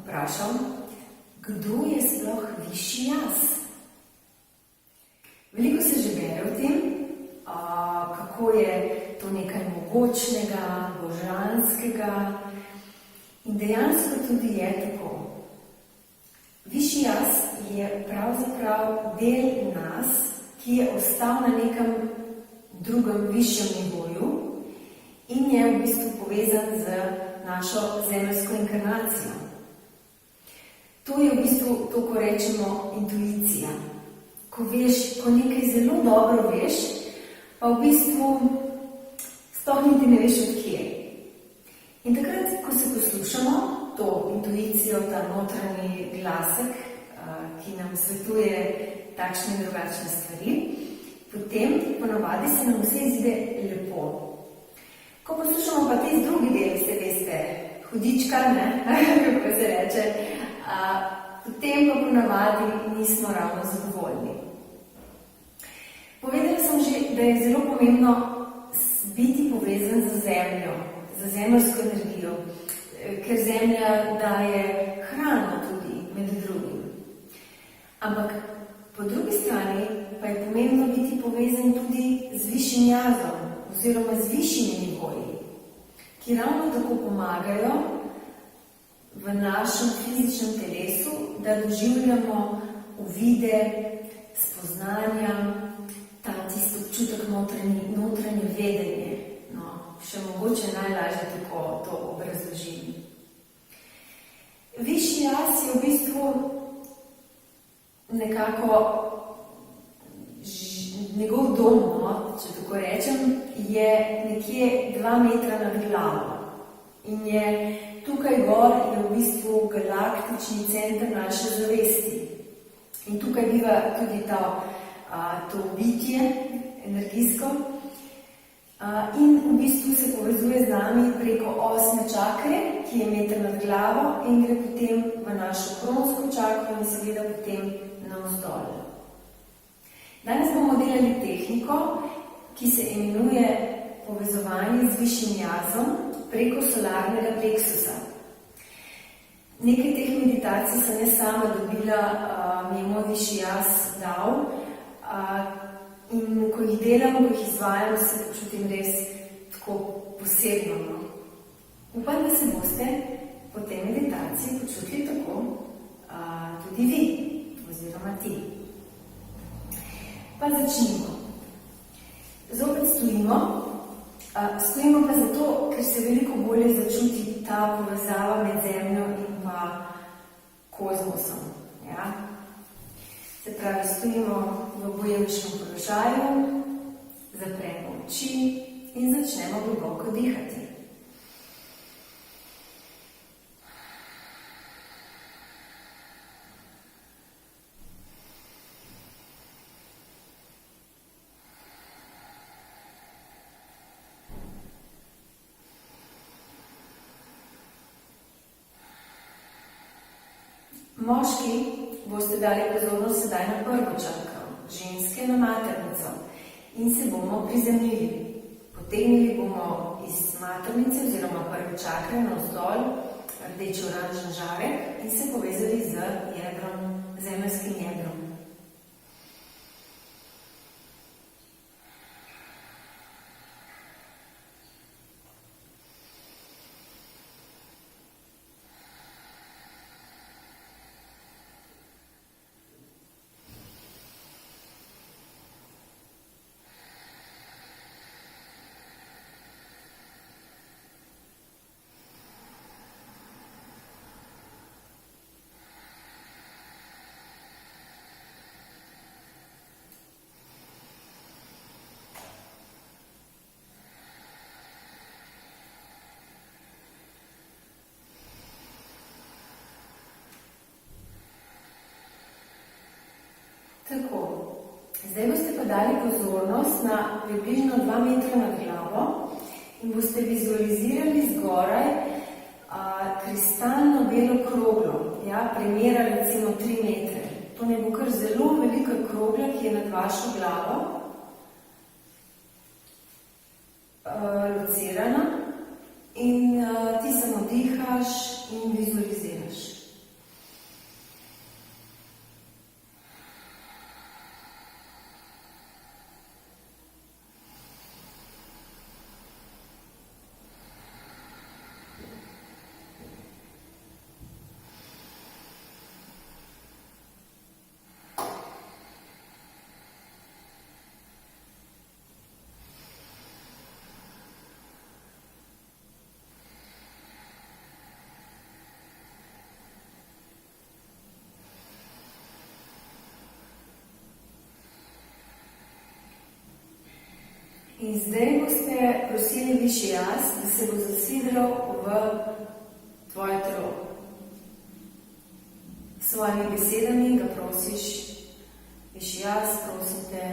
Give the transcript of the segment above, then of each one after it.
vprašal, kdo je sploh višji jaz? Veliko se že bere o tem, kako je to nekaj mogočnega, božanskega in dejansko tudi je tako. Višji jaz je pravzaprav del nas, ki je ostal na nekem drugem, višjem nivoju in je v bistvu povezan z našo zemeljsko inkarnacijo. To je v bistvu to, ko rečemo intuicija. Ko veš, ko nekaj zelo dobro veš, pa v bistvu sploh niti ne veš od kje. In takrat, ko se poslušamo to intuicijo, ta notranji glasek, ki nam svetuje takšne in drugačne stvari, potem ponavadi se nam vse izide lepo. Ko poslušamo pa te drugi del, veste, hudička, ne, kako se reče, potem pa ponavadi nismo ravno zadovoljni. Povedala sem že, da je zelo pomembno biti povezan z zemljo, z zemeljsko energijo, ker zemlja daje hrano tudi med drugim. Ampak po drugi strani pa je pomembno biti povezan tudi z višjim jazom oziroma z višjimi nivoji, ki ravno tako pomagajo v našem fizičnem telesu, da doživljamo uvide, spoznanja, ta tisti občutek notranje vedenje. No, še mogoče najlažje tako to obrazložim. Višji jaz je v bistvu nekako njegov dom, no, če tako rečem, je nekje 2 metra nad glavo. In je tukaj gor je v bistvu galaktični center naše zavesti. In tukaj biva tudi to bitje energijsko. In v bistvu se povezuje z nami preko 8. čakre, ki je meter nad glavo in gre potem v našo kronsko čakro in seveda potem navzdol. Danes bomo delali tehniko, ki se imenuje povezovanje z višjim jazom preko solarnega pleksusa. Nekaj teh meditacij sem jaz sama dobila, mi je moj višji jaz dal, in ko jih delam, ko jih izvajam, se počutim res tako posebno. Upam, da se boste po tej meditaciji počutili tako tudi vi, oziroma ti. Pa začnimo. Zopet stojimo. Stojimo pa zato, ker se veliko bolje začuti ta povezava med zemljo in pa kozmosom. Ja? Se pravi, stojimo v bojevničnem položaju, zapremo oči in začnemo globoko dihati. Moški boste dali pozornost sedaj na prvo čakro, ženske na maternico in se bomo prizemljili. Potegnili bomo iz maternice oziroma prve čakre navzdol rdeče-oranžen žarek in se povezali z jedrom, zemeljskim jedrom. Tako, zdaj boste pa dali pozornost na približno 2 metra nad glavo in boste vizualizirali zgoraj kristalno belo kroglo, ja, premera recimo 3 metre. To ne bo kar zelo velika krogla, ki je nad vašo glavo locirana in ti samo dihaš in vizualiziraš In zdaj boste prosili višji jaz, da se bo zasidral v tvoje telo. S svojimi besedami ga prosiš, višji jaz, prosim te,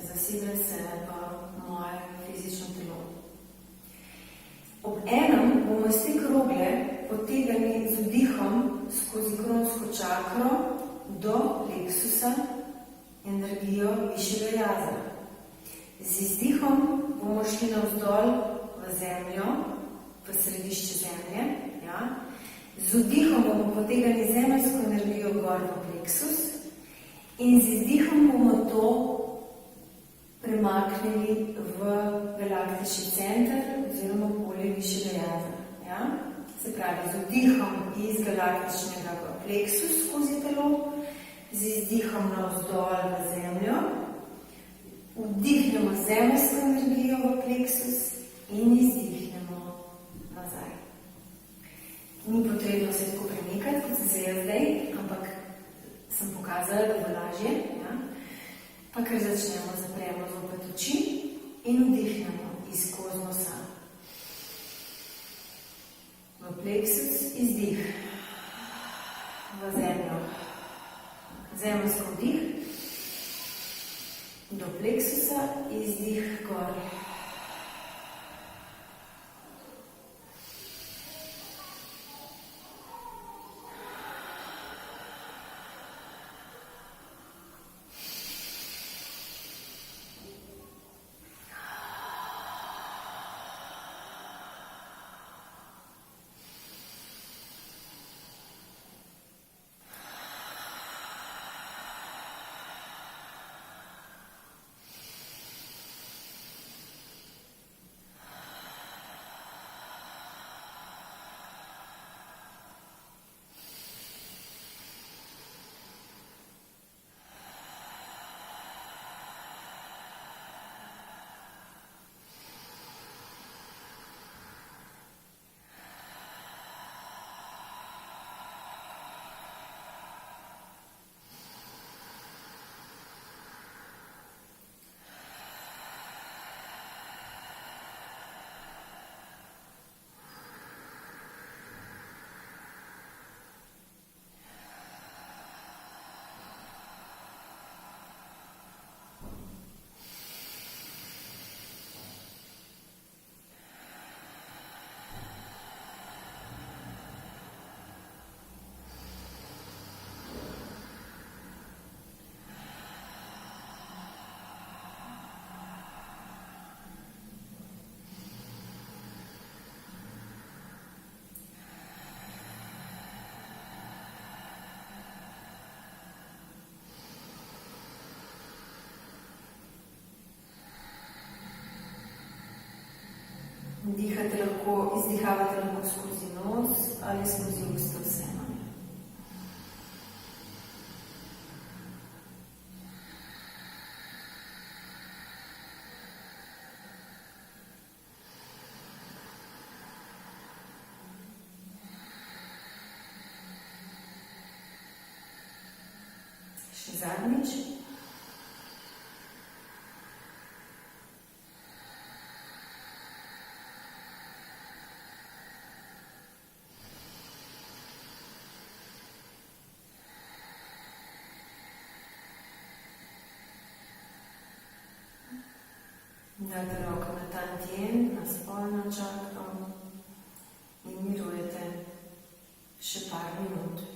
zasidraj se v moje fizično telo. Ob enem bomo iz te krogle potegnili z vdihom skozi kronsko čakro do pleksusa energijo višjega jaza. Z izdihom bomo šli navzdol v zemljo, v središče zemlje. Ja. Z vdihom bomo potegnili zemeljsko energijo gor v pleksus in z izdihom bomo to premaknili v galaktični center oziroma polje višjega jaza. Ja. Se pravi, z vdihom iz galaktičnega v pleksus skozi telo, z izdihom navzdol v zemljo, vdihnemo zemeljsko energijo v pleksus in izdihnemo nazaj. Ni potrebno se tako premikati, kot sem se jaz zdaj, ampak sem pokazala, da bo lažje. Ja? Pa kar začnemo, zapremo zopet oči in vdihnemo iz kozmosa. V pleksus izdih, v zemljo. Zemeljsko vdih, do pleksusa, izdih gor. Izdihavate lahko skozi nos ali skozi usta vseeno. Še zadnjič. Dajte roko na tantien, na spolno čakro in mirujete še par minut.